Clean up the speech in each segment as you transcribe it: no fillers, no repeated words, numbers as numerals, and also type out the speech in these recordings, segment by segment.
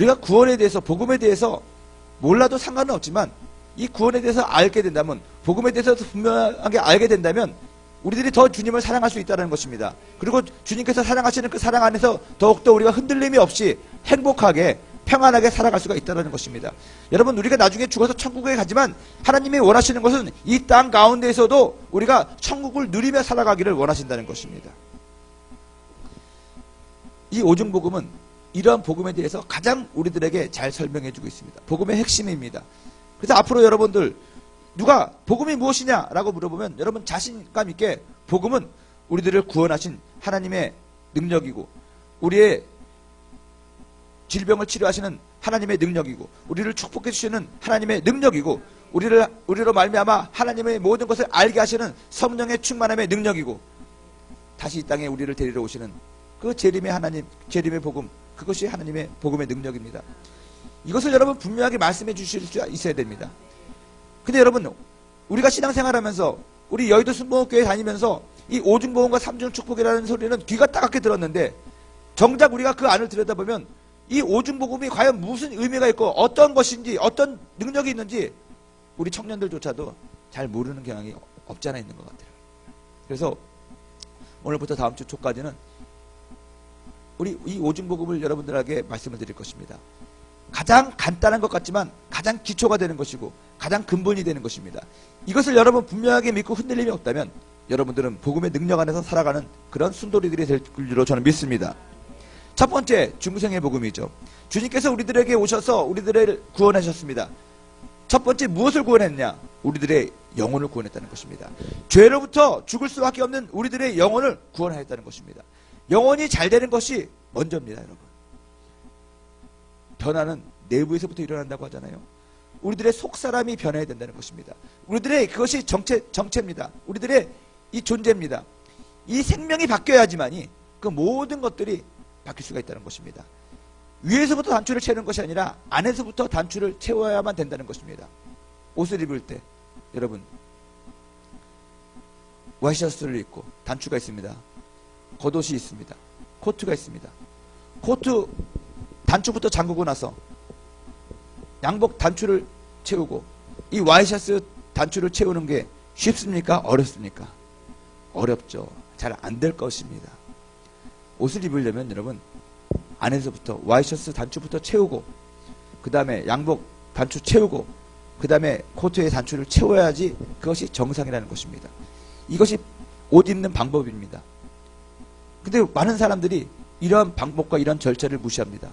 우리가 구원에 대해서, 복음에 대해서 몰라도 상관은 없지만 이 구원에 대해서 알게 된다면, 복음에 대해서 분명하게 알게 된다면 우리들이 더 주님을 사랑할 수 있다는 것입니다. 그리고 주님께서 사랑하시는 그 사랑 안에서 더욱더 우리가 흔들림이 없이 행복하게 평안하게 살아갈 수가 있다는 것입니다. 여러분, 우리가 나중에 죽어서 천국에 가지만 하나님이 원하시는 것은 이 땅 가운데에서도 우리가 천국을 누리며 살아가기를 원하신다는 것입니다. 이 오중복음은 이러한 복음에 대해서 가장 우리들에게 잘 설명해 주고 있습니다. 복음의 핵심입니다. 그래서 앞으로 여러분들 누가 복음이 무엇이냐라고 물어보면 여러분 자신감 있게 복음은 우리들을 구원하신 하나님의 능력이고, 우리의 질병을 치료하시는 하나님의 능력이고, 우리를 축복해 주시는 하나님의 능력이고, 우리로 말미암아 하나님의 모든 것을 알게 하시는 성령의 충만함의 능력이고, 다시 이 땅에 우리를 데리러 오시는 그 재림의 하나님, 재림의 복음, 그것이 하나님의 복음의 능력입니다. 이것을 여러분 분명하게 말씀해 주실 수 있어야 됩니다. 근데 여러분, 우리가 신앙생활하면서 우리 여의도 순복음교회 다니면서 이 오중복음과 삼중축복이라는 소리는 귀가 따갑게 들었는데, 정작 우리가 그 안을 들여다보면 이 오중복음이 과연 무슨 의미가 있고 어떤 것인지, 어떤 능력이 있는지 우리 청년들조차도 잘 모르는 경향이 없지 않아 있는 것 같아요. 그래서 오늘부터 다음 주 초까지는 우리 이 오중복음을 여러분들에게 말씀을 드릴 것입니다. 가장 간단한 것 같지만 가장 기초가 되는 것이고 가장 근본이 되는 것입니다. 이것을 여러분 분명하게 믿고 흔들림이 없다면 여러분들은 복음의 능력 안에서 살아가는 그런 순돌이들이 될 줄로 저는 믿습니다. 첫 번째, 중생의 복음이죠. 주님께서 우리들에게 오셔서 우리들을 구원하셨습니다. 첫 번째 무엇을 구원했냐? 우리들의 영혼을 구원했다는 것입니다. 죄로부터 죽을 수밖에 없는 우리들의 영혼을 구원하였다는 것입니다. 영혼이 잘 되는 것이 먼저입니다, 여러분. 변화는 내부에서부터 일어난다고 하잖아요. 우리들의 속사람이 변해야 된다는 것입니다. 우리들의 그것이 정체입니다. 우리들의 이 존재입니다. 이 생명이 바뀌어야지만이 그 모든 것들이 바뀔 수가 있다는 것입니다. 위에서부터 단추를 채우는 것이 아니라 안에서부터 단추를 채워야만 된다는 것입니다. 옷을 입을 때 여러분 와이셔츠를 입고 단추가 있습니다. 겉옷이 있습니다. 코트가 있습니다. 코트 단추부터 잠그고 나서 양복 단추를 채우고 이 와이셔츠 단추를 채우는 게 쉽습니까? 어렵습니까? 어렵죠. 잘 안 될 것입니다. 옷을 입으려면 여러분 안에서부터 와이셔츠 단추부터 채우고, 그 다음에 양복 단추 채우고, 그 다음에 코트의 단추를 채워야지 그것이 정상이라는 것입니다. 이것이 옷 입는 방법입니다. 근데 많은 사람들이 이러한 방법과 이러한 절차를 무시합니다.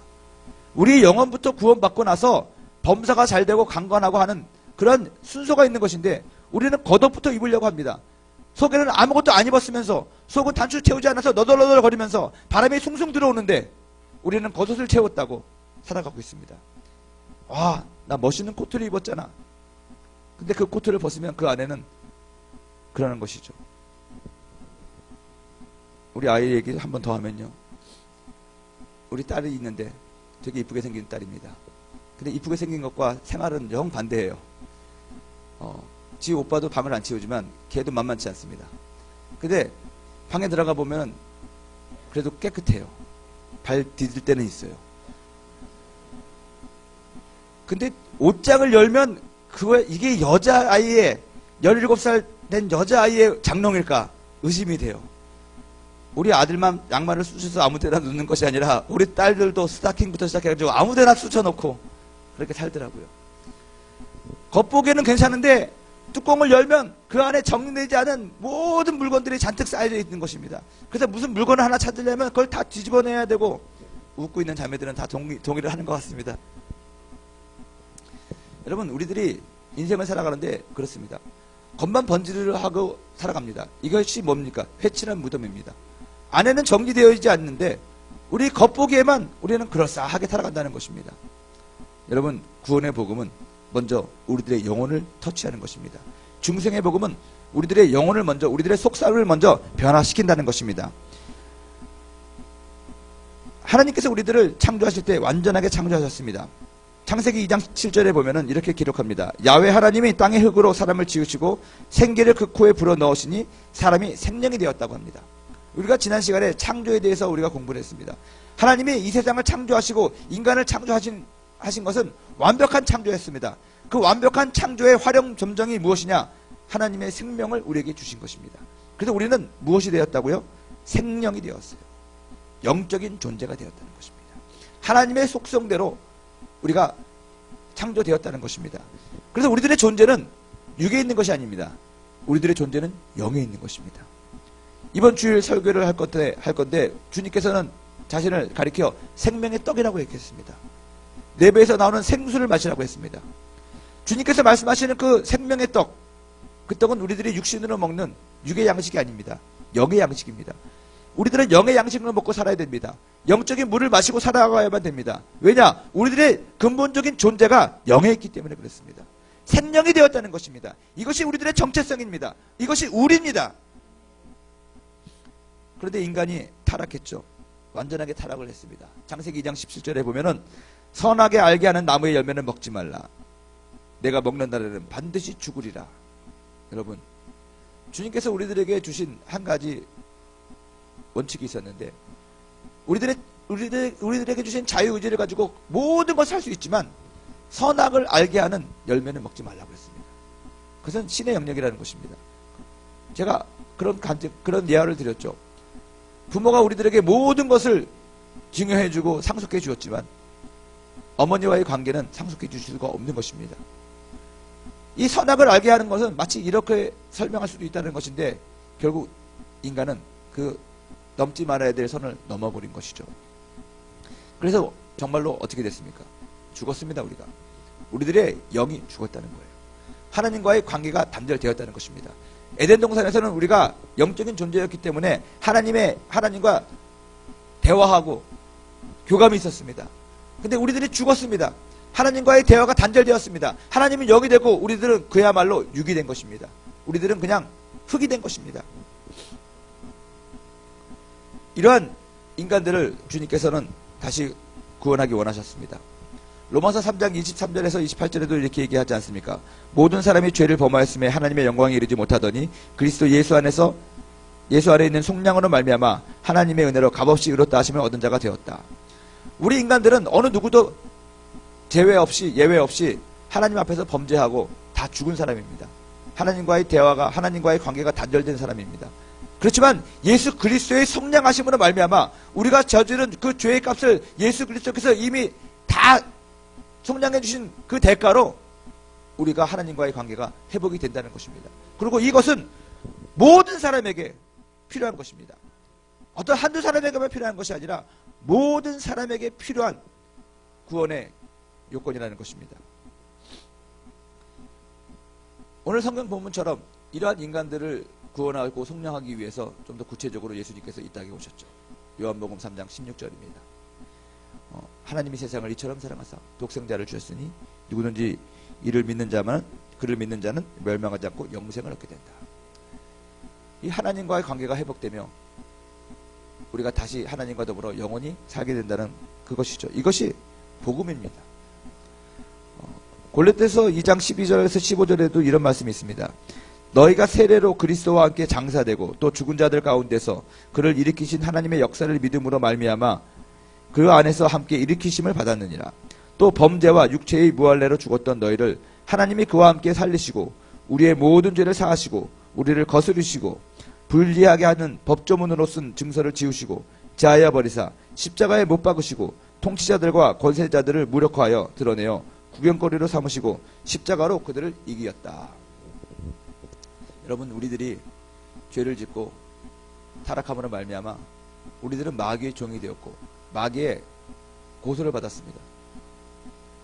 우리 영혼부터 구원받고 나서 범사가 잘 되고 강건하고 하는 그런 순서가 있는 것인데 우리는 겉옷부터 입으려고 합니다. 속에는 아무것도 안 입었으면서 속은 단추 채우지 않아서 너덜너덜 거리면서 바람이 숭숭 들어오는데 우리는 겉옷을 채웠다고 살아가고 있습니다. 와, 나 멋있는 코트를 입었잖아. 근데 그 코트를 벗으면 그 안에는 그러는 것이죠. 우리 아이 얘기 한 번 더 하면요. 우리 딸이 있는데 되게 이쁘게 생긴 딸입니다. 근데 이쁘게 생긴 것과 생활은 영 반대예요. 지 오빠도 방을 안 치우지만 걔도 만만치 않습니다. 근데 방에 들어가 보면 그래도 깨끗해요. 발 디딜 때는 있어요. 근데 옷장을 열면 이게 여자아이의 17살 된 여자아이의 장롱일까 의심이 돼요. 우리 아들만 양말을 쑤셔서 아무 데나 넣는 것이 아니라 우리 딸들도 스타킹부터 시작해가지고 아무 데나 쑤셔놓고 그렇게 살더라고요. 겉보기에는 괜찮은데 뚜껑을 열면 그 안에 정리되지 않은 모든 물건들이 잔뜩 쌓여져 있는 것입니다. 그래서 무슨 물건을 하나 찾으려면 그걸 다 뒤집어내야 되고, 웃고 있는 자매들은 다 동의를 하는 것 같습니다. 여러분, 우리들이 인생을 살아가는데 그렇습니다. 겉만 번지르르 하고 살아갑니다. 이것이 뭡니까? 회칠한 무덤입니다. 안에는 정리되어 있지 않는데 우리 겉보기에만 우리는 그럴싸하게 살아간다는 것입니다. 여러분, 구원의 복음은 먼저 우리들의 영혼을 터치하는 것입니다. 중생의 복음은 우리들의 영혼을 먼저, 우리들의 속사람을 먼저 변화시킨다는 것입니다. 하나님께서 우리들을 창조하실 때 완전하게 창조하셨습니다. 창세기 2장 7절에 보면은 이렇게 기록합니다. 야훼 하나님이 땅의 흙으로 사람을 지으시고 생기를 그 코에 불어 넣으시니 사람이 생명이 되었다고 합니다. 우리가 지난 시간에 창조에 대해서 우리가 공부를 했습니다. 하나님이 이 세상을 창조하시고 인간을 창조하신 것은 완벽한 창조였습니다. 그 완벽한 창조의 활용 점정이 무엇이냐? 하나님의 생명을 우리에게 주신 것입니다. 그래서 우리는 무엇이 되었다고요? 생명이 되었어요. 영적인 존재가 되었다는 것입니다. 하나님의 속성대로 우리가 창조되었다는 것입니다. 그래서 우리들의 존재는 육에 있는 것이 아닙니다. 우리들의 존재는 영에 있는 것입니다. 이번 주일 설교를 할 건데 주님께서는 자신을 가리켜 생명의 떡이라고 얘기했습니다. 네 배에서 나오는 생수를 마시라고 했습니다. 주님께서 말씀하시는 그 생명의 떡, 그 떡은 우리들이 육신으로 먹는 육의 양식이 아닙니다. 영의 양식입니다. 우리들은 영의 양식을 먹고 살아야 됩니다. 영적인 물을 마시고 살아가야만 됩니다. 왜냐? 우리들의 근본적인 존재가 영에 있기 때문에 그렇습니다. 생명이 되었다는 것입니다. 이것이 우리들의 정체성입니다. 이것이 우리입니다. 그런데 인간이 타락했죠. 완전하게 타락을 했습니다. 창세기 2장 17절에 보면은 선하게 알게 하는 나무의 열매는 먹지 말라. 내가 먹는 날에는 반드시 죽으리라. 여러분, 주님께서 우리들에게 주신 한 가지 원칙이 있었는데 우리들에게 주신 자유의지를 가지고 모든 것을 할 수 있지만 선악을 알게 하는 열매는 먹지 말라고 했습니다. 그것은 신의 영역이라는 것입니다. 제가 그런 예화를 드렸죠. 부모가 우리들에게 모든 것을 증여해주고 상속해 주었지만 어머니와의 관계는 상속해 주실 수가 없는 것입니다. 이 선악을 알게 하는 것은 마치 이렇게 설명할 수도 있다는 것인데 결국 인간은 그 넘지 말아야 될 선을 넘어버린 것이죠. 그래서 정말로 어떻게 됐습니까? 죽었습니다. 우리들의 영이 죽었다는 거예요. 하나님과의 관계가 단절되었다는 것입니다. 에덴 동산에서는 우리가 영적인 존재였기 때문에 하나님과 대화하고 교감이 있었습니다. 근데 우리들이 죽었습니다. 하나님과의 대화가 단절되었습니다. 하나님은 영이 되고 우리들은 그야말로 육이 된 것입니다. 우리들은 그냥 흙이 된 것입니다. 이러한 인간들을 주님께서는 다시 구원하기 원하셨습니다. 로마서 3장 23절에서 28절에도 이렇게 얘기하지 않습니까? 모든 사람이 죄를 범하였음에 하나님의 영광에 이르지 못하더니 그리스도 예수 안에 있는 속량으로 말미암아 하나님의 은혜로 값없이 의롭다 하심을 얻은 자가 되었다. 우리 인간들은 어느 누구도 예외 없이 하나님 앞에서 범죄하고 다 죽은 사람입니다. 하나님과의 관계가 단절된 사람입니다. 그렇지만 예수 그리스도의 속량하심으로 말미암아 우리가 저지른 그 죄의 값을 예수 그리스도께서 이미 다 속량해 주신 그 대가로 우리가 하나님과의 관계가 회복이 된다는 것입니다. 그리고 이것은 모든 사람에게 필요한 것입니다. 어떤 한두 사람에게만 필요한 것이 아니라 모든 사람에게 필요한 구원의 요건이라는 것입니다. 오늘 성경 본문처럼 이러한 인간들을 구원하고 속량하기 위해서 좀 더 구체적으로 예수님께서 이 땅에 오셨죠. 요한복음 3장 16절입니다. 하나님이 세상을 이처럼 사랑하사 독생자를 주셨으니 누구든지 그를 믿는 자는 멸망하지 않고 영생을 얻게 된다. 이 하나님과의 관계가 회복되며 우리가 다시 하나님과 더불어 영원히 살게 된다는 그것이죠. 이것이 복음입니다. 골로새서 2장 12절에서 15절에도 이런 말씀이 있습니다. 너희가 세례로 그리스도와 함께 장사되고 또 죽은 자들 가운데서 그를 일으키신 하나님의 역사를 믿음으로 말미암아 그 안에서 함께 일으키심을 받았느니라. 또 범죄와 육체의 무할례로 죽었던 너희를 하나님이 그와 함께 살리시고 우리의 모든 죄를 사하시고 우리를 거스르시고 불리하게 하는 법조문으로 쓴 증서를 지우시고 제하여 버리사 십자가에 못 박으시고 통치자들과 권세자들을 무력화하여 드러내어 구경거리로 삼으시고 십자가로 그들을 이기었다. 여러분, 우리들이 죄를 짓고 타락함으로 말미암아 우리들은 마귀의 종이 되었고 마귀의 고소를 받았습니다.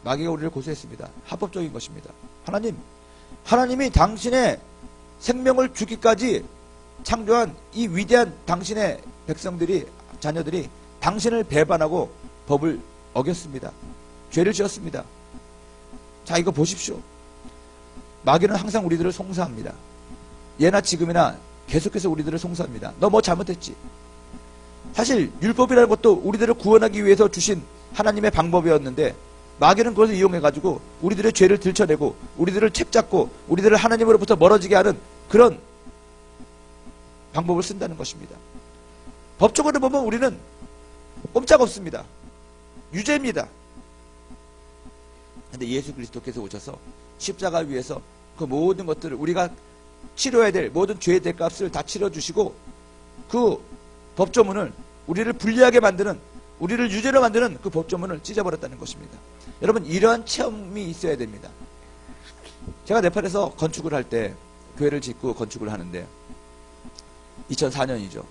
마귀가 우리를 고소했습니다. 합법적인 것입니다. 하나님이 당신의 생명을 주기까지 창조한 이 위대한 당신의 자녀들이 당신을 배반하고 법을 어겼습니다. 죄를 지었습니다. 자, 이거 보십시오. 마귀는 항상 우리들을 송사합니다. 예나 지금이나 계속해서 우리들을 송사합니다. 너 뭐 잘못했지? 사실 율법이라는 것도 우리들을 구원하기 위해서 주신 하나님의 방법이었는데 마귀는 그것을 이용해가지고 우리들의 죄를 들춰내고 우리들을 책잡고 우리들을 하나님으로부터 멀어지게 하는 그런 방법을 쓴다는 것입니다. 법적으로 보면 우리는 꼼짝없습니다. 유죄입니다. 근데 예수 그리스도께서 오셔서 십자가 위에서 그 모든 것들을 우리가 치러야 될 모든 죄의 대값을 다 치러주시고 그 법조문을 우리를 불리하게 만드는 우리를 유죄로 만드는 그 법조문을 찢어버렸다는 것입니다. 여러분 이러한 체험이 있어야 됩니다. 제가 네팔에서 건축을 할 때 교회를 짓고 건축을 하는데 2004년이죠.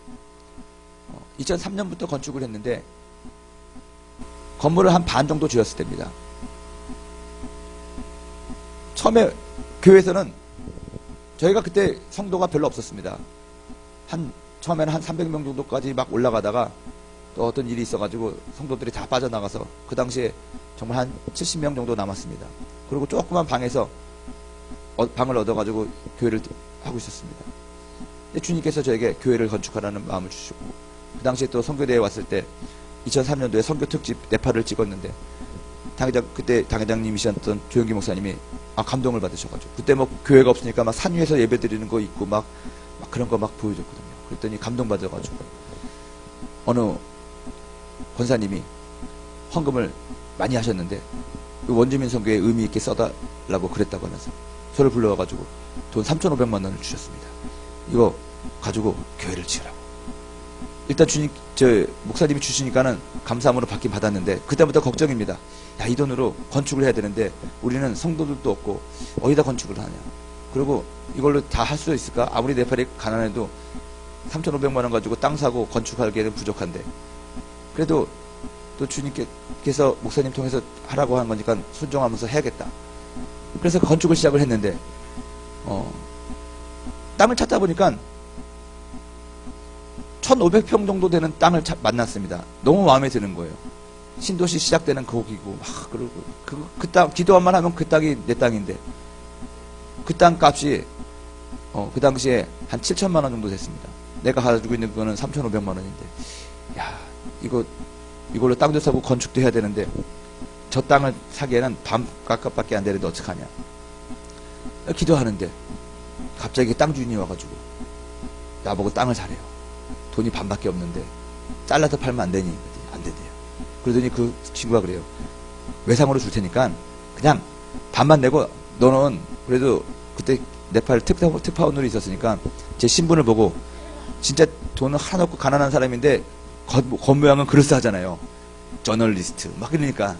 2003년부터 건축을 했는데 건물을 한 반 정도 지었을 때입니다. 처음에 교회에서는 저희가 그때 성도가 별로 없었습니다. 처음에는 한 300명 정도까지 막 올라가다가 또 어떤 일이 있어가지고 성도들이 다 빠져나가서 그 당시에 정말 한 70명 정도 남았습니다. 그리고 조그만 방에서 방을 얻어가지고 교회를 하고 있었습니다. 근데 주님께서 저에게 교회를 건축하라는 마음을 주셨고 그 당시에 또 선교대회에 왔을 때 2003년도에 선교 특집 네팔을 찍었는데 그때 당회장님이셨던 조영기 목사님이 감동을 받으셔가지고 그때 뭐 교회가 없으니까 막 산 위에서 예배 드리는 거 있고 막 그런 거 막 보여줬거든요. 그랬더니 감동받아가지고 어느 권사님이 헌금을 많이 하셨는데 원주민 선교에 의미 있게 써달라고 그랬다고 하면서 저를 불러와가지고 돈 3,500만 원을 주셨습니다. 이거 가지고 교회를 지으라고. 일단 목사님이 주시니까는 감사함으로 받긴 받았는데 그때부터 걱정입니다. 야, 이 돈으로 건축을 해야 되는데 우리는 성도들도 없고 어디다 건축을 하냐. 그리고 이걸로 다 할 수 있을까? 아무리 네팔이 가난해도 3,500만 원 가지고 땅 사고 건축하기에는 부족한데 그래도 또 주님께서 목사님 통해서 하라고 한 거니까 순종하면서 해야겠다. 그래서 건축을 시작을 했는데 땅을 찾다 보니까 1,500평 정도 되는 땅을 만났습니다. 너무 마음에 드는 거예요. 신도시 시작되는 거기고 막 그러고 그 땅 기도만 하면 그 땅이 내 땅인데 그 땅 값이 그 당시에 한 7천만 원 정도 됐습니다. 내가 가지고 있는 거는 3,500만 원인데 야 이걸로 땅도 사고 건축도 해야 되는데 저 땅을 사기에는 반값밖에 안 되는데 어떡하냐. 기도하는데 갑자기 땅 주인이 와가지고 나보고 땅을 사래요. 돈이 반밖에 없는데 잘라서 팔면 안 되니? 안 된대요. 그러더니 그 친구가 그래요. 외상으로 줄 테니까 그냥 반만 내고 너는 그래도 그때 네팔 특파원으로 있었으니까 제 신분을 보고 진짜 돈을 하나 없고 가난한 사람인데 겉모양은 그럴싸하잖아요. 저널리스트 막 그러니까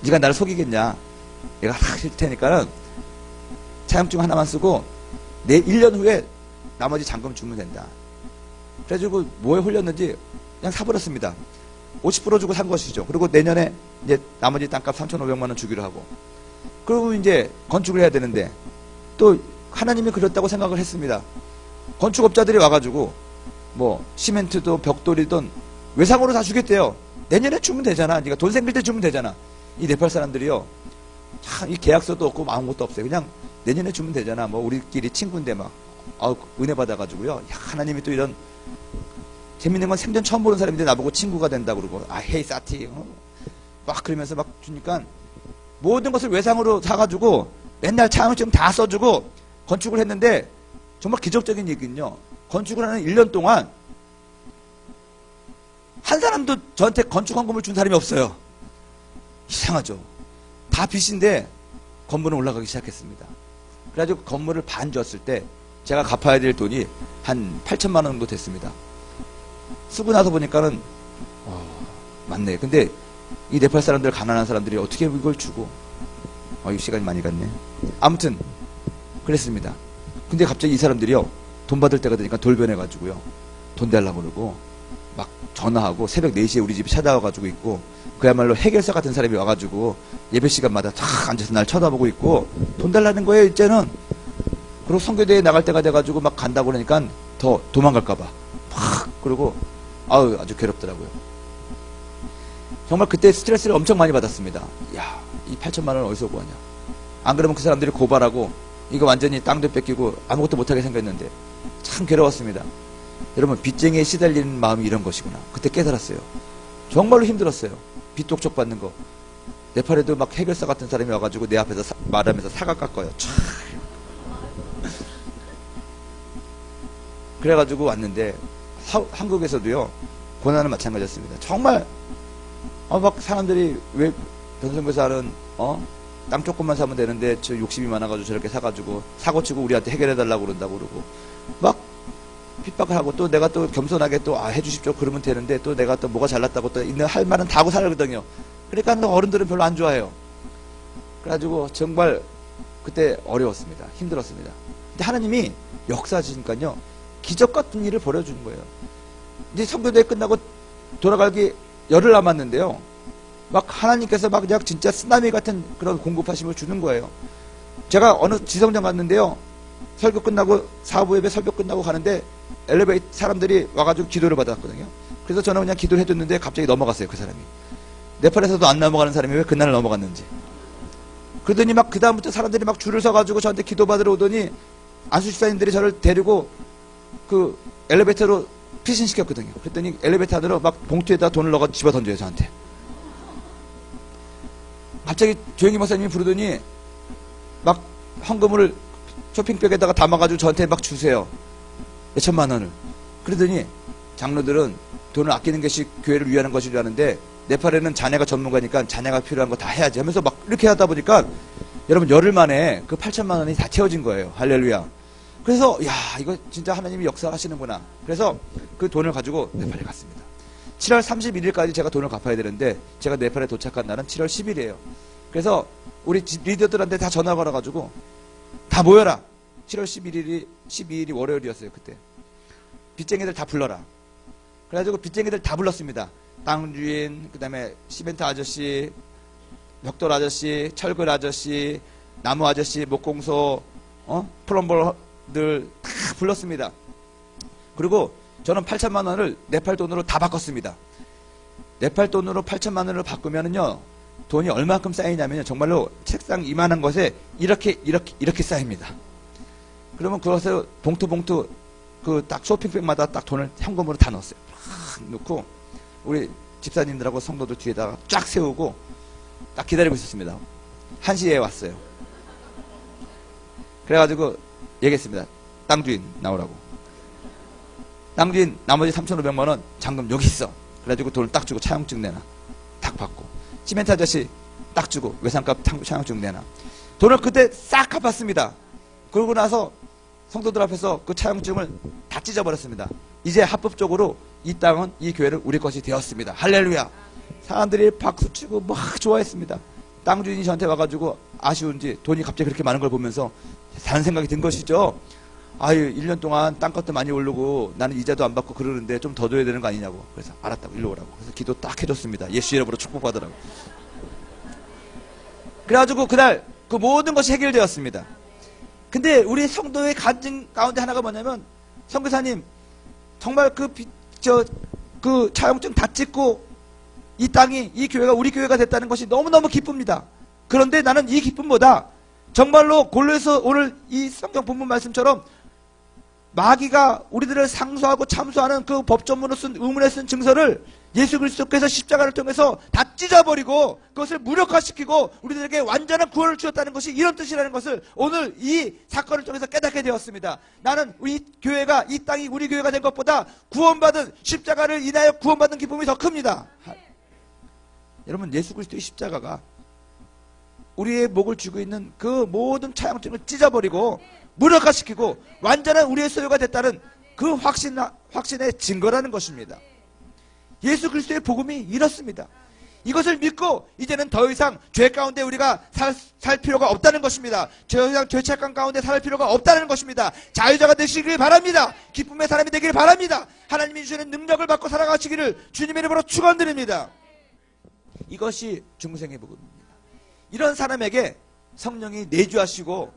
네가 나를 속이겠냐. 내가 하실 테니까는 차용증 하나만 쓰고 내 1년 후에 나머지 잔금 주면 된다. 그래가지고 뭐에 홀렸는지 그냥 사버렸습니다. 50% 주고 산 것이죠. 그리고 내년에 이제 나머지 땅값 3,500만 원 주기로 하고 그리고 이제 건축을 해야 되는데 또 하나님이 그랬다고 생각을 했습니다. 건축업자들이 와가지고 뭐 시멘트도 벽돌이든 외상으로 다 주겠대요. 내년에 주면 되잖아. 네가 돈 생길 때 주면 되잖아. 이 네팔 사람들이요. 이 계약서도 없고 아무것도 없어요. 그냥 내년에 주면 되잖아. 뭐 우리끼리 친구인데 막 은혜 받아가지고요. 야, 하나님이 또 이런 재밌는 건 생전 처음 보는 사람인데 나보고 친구가 된다 그러고 헤이 사티 막 그러면서 막 주니까 모든 것을 외상으로 사가지고 맨날 차용증 다 써주고 건축을 했는데 정말 기적적인 얘기는요. 건축을 하는 1년 동안 한 사람도 저한테 건축 헌금을 준 사람이 없어요. 이상하죠. 다 빚인데 건물은 올라가기 시작했습니다. 그래가지고 건물을 반 줬을 때 제가 갚아야 될 돈이 한 8천만 원 정도 됐습니다. 쓰고 나서 보니까는 맞네. 근데 이 네팔 사람들 가난한 사람들이 어떻게 이걸 주고 이 시간이 많이 갔네. 아무튼 그랬습니다. 근데 갑자기 이 사람들이요 돈 받을 때가 되니까 돌변해가지고요 돈 달라고 그러고 막 전화하고 새벽 4시에 우리 집에 찾아와가지고 있고 그야말로 해결사 같은 사람이 와가지고 예배 시간마다 탁 앉아서 날 쳐다보고 있고 돈 달라는 거예요 이제는. 그리고 선교대회 나갈 때가 돼가지고 막 간다고 그러니까 더 도망갈까봐 막 그러고 아주 괴롭더라고요. 정말 그때 스트레스를 엄청 많이 받았습니다. 야, 이 8천만 원을 어디서 구하냐. 안 그러면 그 사람들이 고발하고 이거 완전히 땅도 뺏기고 아무것도 못하게 생겼는데 참 괴로웠습니다. 여러분 빚쟁이에 시달리는 마음이 이런 것이구나. 그때 깨달았어요. 정말로 힘들었어요. 빚 독촉 받는 거. 네팔에도 막 해결사 같은 사람이 와가지고 내 앞에서 말하면서 사과 깎아요. 참. 그래가지고 왔는데 한국에서도요, 고난은 마찬가지였습니다. 정말, 막 사람들이 왜 변성교사는, 땅 조금만 사면 되는데, 저 욕심이 많아가지고 저렇게 사가지고, 사고치고 우리한테 해결해달라고 그런다고 그러고, 막, 핍박을 하고, 또 내가 또 겸손하게 또, 해주십시오. 그러면 되는데, 또 내가 또 뭐가 잘났다고 또 있는 할 말은 다 하고 살거든요. 그러니까 어른들은 별로 안 좋아해요. 그래가지고, 정말, 그때 어려웠습니다. 힘들었습니다. 근데 하나님이 역사하시니까요, 기적 같은 일을 벌여주는 거예요. 이제 선교대회 끝나고 돌아가기 열흘 남았는데요. 막 하나님께서 막 그냥 진짜 쓰나미 같은 그런 공급하심을 주는 거예요. 제가 어느 지성전 갔는데요. 설교 끝나고 사부 예배 설교 끝나고 가는데 엘리베이터 사람들이 와가지고 기도를 받았거든요. 그래서 저는 그냥 기도를 해줬는데 갑자기 넘어갔어요. 그 사람이. 네팔에서도 안 넘어가는 사람이 왜 그날 넘어갔는지. 그러더니 막 그다음부터 사람들이 막 줄을 서가지고 저한테 기도 받으러 오더니 안수 집사님들이 저를 데리고 그 엘리베이터로 피신시켰거든요. 그랬더니 엘리베이터 안으로 막 봉투에다 돈을 넣어 집어 던져요, 저한테. 갑자기 조영기 목사님이 부르더니 막 헌금을 쇼핑백에다가 담아가지고 저한테 막 주세요. 몇천만 원을. 그러더니 장로들은 돈을 아끼는 것이 교회를 위하는 것이라 하는데 네팔에는 자네가 전문가니까 자네가 필요한 거 다 해야지 하면서 막 이렇게 하다 보니까 여러분 열흘 만에 그 8천만 원이 다 채워진 거예요. 할렐루야. 그래서 야 이거 진짜 하나님이 역사하시는구나. 그래서 그 돈을 가지고 네팔에 갔습니다. 7월 31일까지 제가 돈을 갚아야 되는데 제가 네팔에 도착한 날은 7월 10일이에요. 그래서 우리 리더들한테 다 전화 걸어가지고 다 모여라. 7월 12일이 월요일이었어요. 그때. 빚쟁이들 다 불러라. 그래가지고 빚쟁이들 다 불렀습니다. 땅 주인, 그 다음에 시멘트 아저씨, 벽돌 아저씨, 철근 아저씨, 나무 아저씨, 목공소, 플럼버들 다 불렀습니다. 그리고 저는 8천만 원을 네팔 돈으로 다 바꿨습니다. 네팔 돈으로 8천만 원을 바꾸면은요, 돈이 얼마큼 쌓이냐면요, 정말로 책상 이만한 것에 이렇게 쌓입니다. 그러면 그것을 봉투 그 딱 쇼핑백마다 딱 돈을 현금으로 다 넣었어요. 넣고 우리 집사님들하고 성도들 뒤에다가 쫙 세우고 딱 기다리고 있었습니다. 1시에 왔어요. 그래가지고 얘기했습니다. 땅주인 나오라고. 땅주인 나머지 3,500만 원 잔금 여기 있어. 그래가지고 돈을 딱 주고 차용증 내놔. 딱 받고. 시멘트 아저씨 딱 주고 외상값 차용증 내놔. 돈을 그때 싹 갚았습니다. 그러고 나서 성도들 앞에서 그 차용증을 다 찢어버렸습니다. 이제 합법적으로 이 땅은 이 교회는 우리 것이 되었습니다. 할렐루야. 사람들이 박수치고 막 좋아했습니다. 땅 주인이 저한테 와가지고 아쉬운지 돈이 갑자기 그렇게 많은 걸 보면서 다른 생각이 든 것이죠. 아유 1년 동안 땅값도 많이 오르고 나는 이자도 안 받고 그러는데 좀 더 줘야 되는 거 아니냐고. 그래서 알았다고 일로 오라고. 그래서 기도 딱 해줬습니다. 예수 이름으로 축복받으라고. 그래가지고 그날 그 모든 것이 해결되었습니다. 근데 우리 성도의 간증 가운데 하나가 뭐냐면 선교사님 정말 그 차용증 다 찍고 이 땅이 이 교회가 우리 교회가 됐다는 것이 너무너무 기쁩니다. 그런데 나는 이 기쁨보다 정말로 골로에서 오늘 이 성경 본문 말씀처럼 마귀가 우리들을 상소하고 참소하는 그 법조문으로 쓴 의문에 쓴 증서를 예수 그리스도께서 십자가를 통해서 다 찢어버리고 그것을 무력화시키고 우리들에게 완전한 구원을 주었다는 것이 이런 뜻이라는 것을 오늘 이 사건을 통해서 깨닫게 되었습니다. 나는 우리 교회가 이 땅이 우리 교회가 된 것보다 구원받은 십자가를 인하여 구원받은 기쁨이 더 큽니다. 여러분 예수 그리스도의 십자가가 우리의 목을 쥐고 있는 그 모든 차용증을 찢어버리고 무력화시키고 완전한 우리의 소유가 됐다는 그 확신의 증거라는 것입니다. 예수 그리스도의 복음이 이렇습니다. 이것을 믿고 이제는 더 이상 죄 가운데 우리가 살 필요가 없다는 것입니다. 더 이상 죄 착각 가운데 살 필요가 없다는 것입니다. 자유자가 되시길 바랍니다. 기쁨의 사람이 되길 바랍니다. 하나님이 주시는 능력을 받고 살아가시기를 주님의 이름으로 축원드립니다. 이것이 중생의 복음입니다. 이런 사람에게 성령이 내주하시고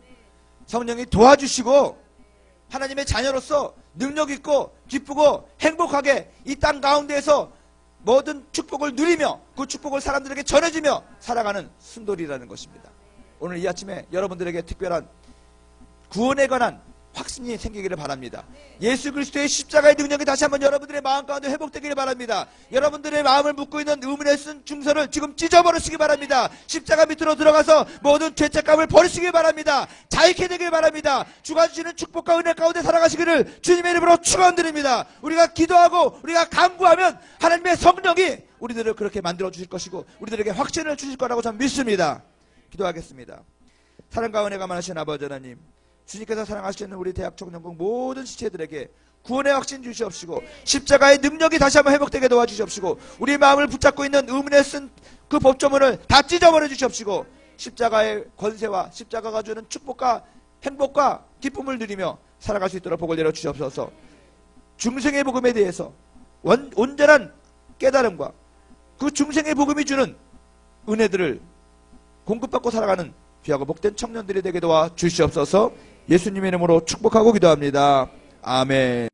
성령이 도와주시고 하나님의 자녀로서 능력 있고 기쁘고 행복하게 이 땅 가운데에서 모든 축복을 누리며 그 축복을 사람들에게 전해주며 살아가는 순돌이라는 것입니다. 오늘 이 아침에 여러분들에게 특별한 구원에 관한 확신이 생기기를 바랍니다. 예수 그리스도의 십자가의 능력이 다시 한번 여러분들의 마음 가운데 회복되기를 바랍니다. 여러분들의 마음을 묶고 있는 의문에 쓴 중서를 지금 찢어버리시기 바랍니다. 십자가 밑으로 들어가서 모든 죄책감을 버리시기 바랍니다. 자유케 되길 바랍니다. 주가 주시는 축복과 은혜 가운데 살아가시기를 주님의 이름으로 축원드립니다. 우리가 기도하고 우리가 간구하면 하나님의 성령이 우리들을 그렇게 만들어 주실 것이고 우리들에게 확신을 주실 거라고 저는 믿습니다. 기도하겠습니다. 사랑과 은혜가 많으신 아버지 하나님, 주님께서 사랑하시는 우리 대학청년국 모든 지체들에게 구원의 확신 주시옵시고 십자가의 능력이 다시 한번 회복되게 도와주시옵시고 우리 마음을 붙잡고 있는 의문에 쓴 그 법조문을 다 찢어버려 주시옵시고 십자가의 권세와 십자가가 주는 축복과 행복과 기쁨을 누리며 살아갈 수 있도록 복을 내려 주시옵소서. 중생의 복음에 대해서 온전한 깨달음과 그 중생의 복음이 주는 은혜들을 공급받고 살아가는 귀하고 복된 청년들이 되게 도와 주시옵소서. 예수님의 이름으로 축복하고 기도합니다. 아멘.